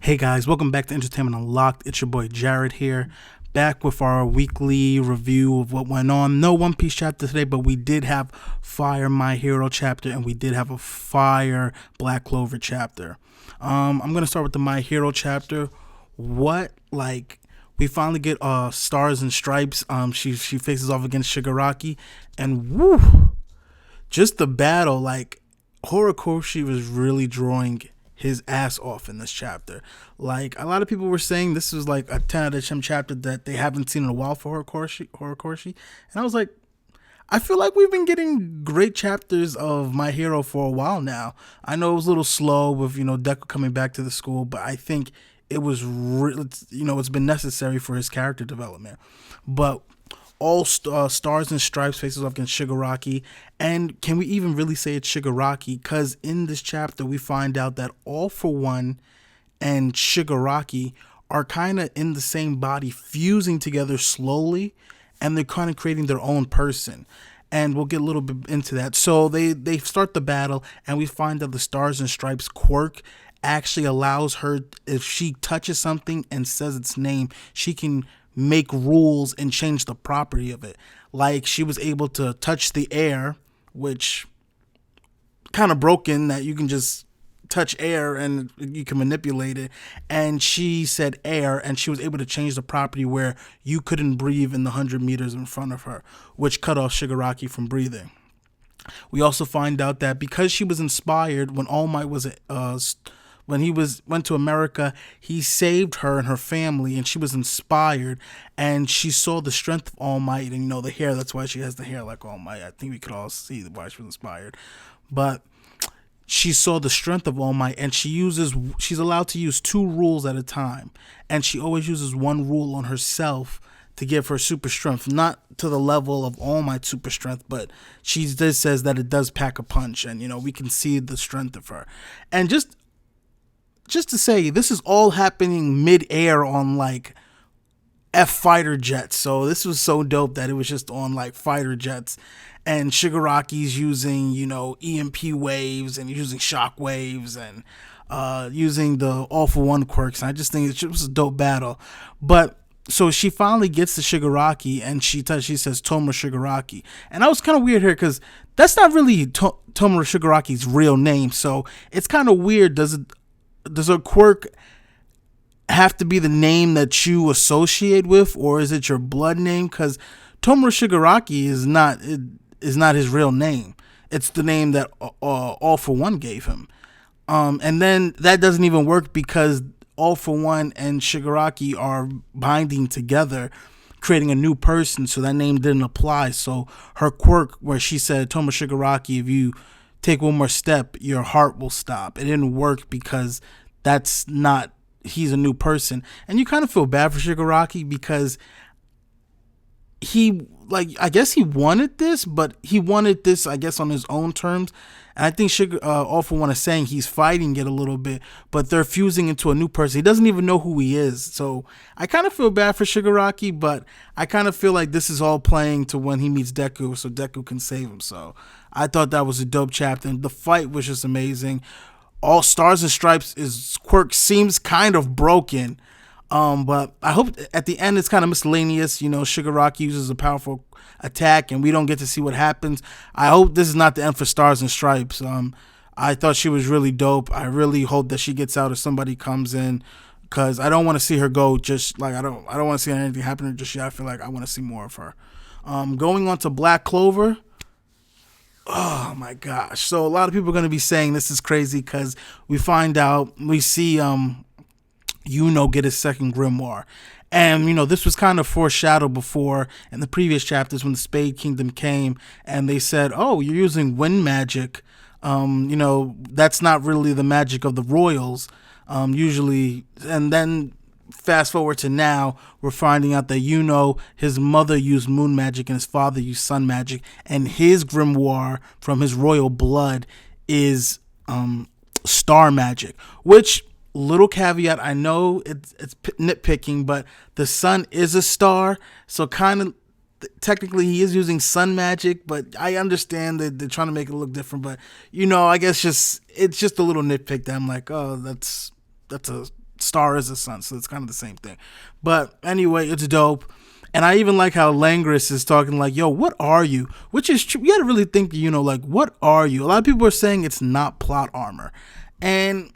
Hey guys, welcome back to Entertainment Unlocked. It's your boy Jared here, back with our weekly review of what went on. No One Piece chapter today, but we did have Fire My Hero chapter, and we did have a Fire Black Clover chapter. I'm gonna start with the My Hero chapter. We finally get Stars and Stripes. She faces off against Shigaraki, and woo, just the battle. Like Horikoshi was really drawing his ass off in this chapter. Like a lot of people were saying this was like a 10 out of 10 chapter that they haven't seen in a while for Horikoshi. And I was like, I feel like we've been getting great chapters of My Hero for a while now. I know it was a little slow with, Deku coming back to the school, but I think it was it's been necessary for his character development. But all Stars and Stripes faces off against Shigaraki. And can we even really say it's Shigaraki? Because in this chapter, we find out that All For One and Shigaraki are kind of in the same body, fusing together slowly, and they're kind of creating their own person. And we'll get a little bit into that. So they start the battle, and we find that the Stars and Stripes quirk actually allows her, if she touches something and says its name, she can make rules and change the property of it. Like she was able to touch the air, which kind of broken that you can just touch air and you can manipulate it. And she said air, and she was able to change the property where you couldn't breathe in the 100 meters in front of her, which cut off Shigaraki from breathing. We also find out that because she was inspired when All Might was when he went to America, he saved her and her family, and she was inspired, and she saw the strength of All Might, and the hair. That's why she has the hair like All Might. I think we could all see why she was inspired, but she saw the strength of All Might, and she's allowed to use 2 rules at a time, and she always uses one rule on herself to give her super strength, not to the level of All Might super strength, but she says that it does pack a punch, and we can see the strength of her. And just to say, this is all happening mid-air on like F fighter jets. So this was so dope that it was just on like fighter jets, and Shigaraki's using EMP waves and using shock waves and using the All For One quirks. And I just think it was a dope battle. But so she finally gets to Shigaraki, and she says Tomura Shigaraki, and I was kind of weird here because that's not really Tomura Shigaraki's real name. So it's kind of weird. Does a quirk have to be the name that you associate with, or is it your blood name? Because Tomura Shigaraki is not his real name. It's the name that All For One gave him. And then that doesn't even work because All For One and Shigaraki are binding together, creating a new person. So that name didn't apply. So her quirk, where she said Tomura Shigaraki, if you take one more step, your heart will stop. It didn't work because he's a new person. And you kind of feel bad for Shigaraki because I guess he wanted this, but he wanted this, I guess, on his own terms. And I think All For One is saying he's fighting it a little bit, but they're fusing into a new person. He doesn't even know who he is. So I kind of feel bad for Shigaraki, but I kind of feel like this is all playing to when he meets Deku, so Deku can save him. So I thought that was a dope chapter. And the fight was just amazing. All Stars and Stripes' quirk seems kind of broken. But I hope at the end it's kind of miscellaneous. Shigaraki uses a powerful attack, and we don't get to see what happens. I hope this is not the end for Stars and Stripes. I thought she was really dope. I really hope that she gets out or somebody comes in, because I don't want to see her go. Just like I don't want to see anything happen to her just yet. I feel like I want to see more of her. Going on to Black Clover. Oh my gosh! So a lot of people are going to be saying this is crazy because we see Yuno get his second grimoire. And, this was kind of foreshadowed before in the previous chapters when the Spade Kingdom came, and they said, oh, you're using wind magic. That's not really the magic of the royals, usually. And then fast forward to now, we're finding out that Yuno, his mother used moon magic and his father used sun magic, and his grimoire from his royal blood is star magic, which, little caveat, I know it's nitpicking, but the sun is a star, so kind of technically he is using sun magic, but I understand that they're trying to make it look different. But I guess it's just a little nitpick that I'm like, oh, that's a Star is the sun, so it's kind of the same thing. But anyway, it's dope. And I even like how Langris is talking like, yo, what are you? Which is true. You got to really think, like, what are you? A lot of people are saying it's not plot armor. And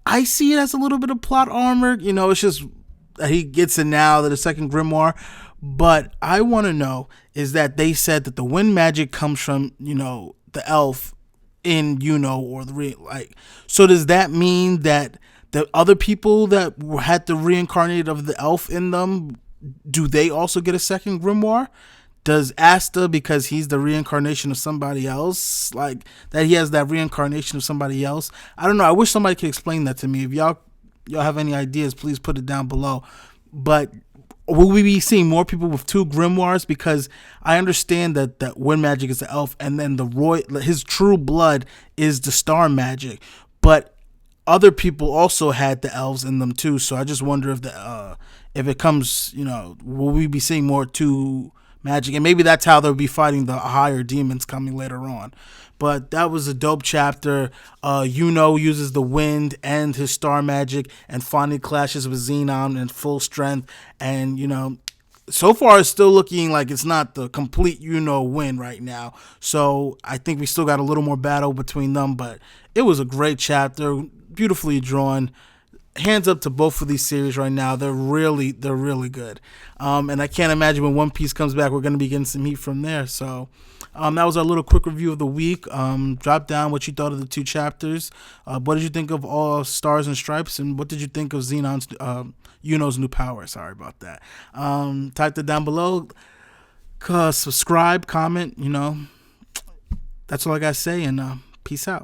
I see it as a little bit of plot armor. It's just that he gets it now, that the second grimoire. But I want to know is that they said that the wind magic comes from, the elf in Yuno or so does that mean that the other people that had the reincarnated of the elf in them, do they also get a second grimoire? Does Asta, because he's the reincarnation of somebody else, like that he has that reincarnation of somebody else? I don't know. I wish somebody could explain that to me. If y'all have any ideas, please put it down below. But will we be seeing more people with two grimoires? Because I understand that wind magic is the elf, and then his true blood is the star magic. But other people also had the elves in them too. So I just wonder if it comes, will we be seeing more two magic? And maybe that's how they'll be fighting the higher demons coming later on. But that was a dope chapter. Yuno uses the wind and his star magic and finally clashes with Xenon in full strength. And, so far it's still looking like it's not the complete win right now. So I think we still got a little more battle between them. But it was a great chapter, beautifully drawn. Hands up to both of these series right now. They're really good. And I can't imagine when One Piece comes back, we're going to be getting some heat from there. So that was our little quick review of the week. Drop down what you thought of the two chapters. What did you think of All Stars and Stripes? And what did you think of Xenon's, Yuno's new power? Sorry about that. Type that down below. Subscribe, comment, That's all I got to say. And peace out.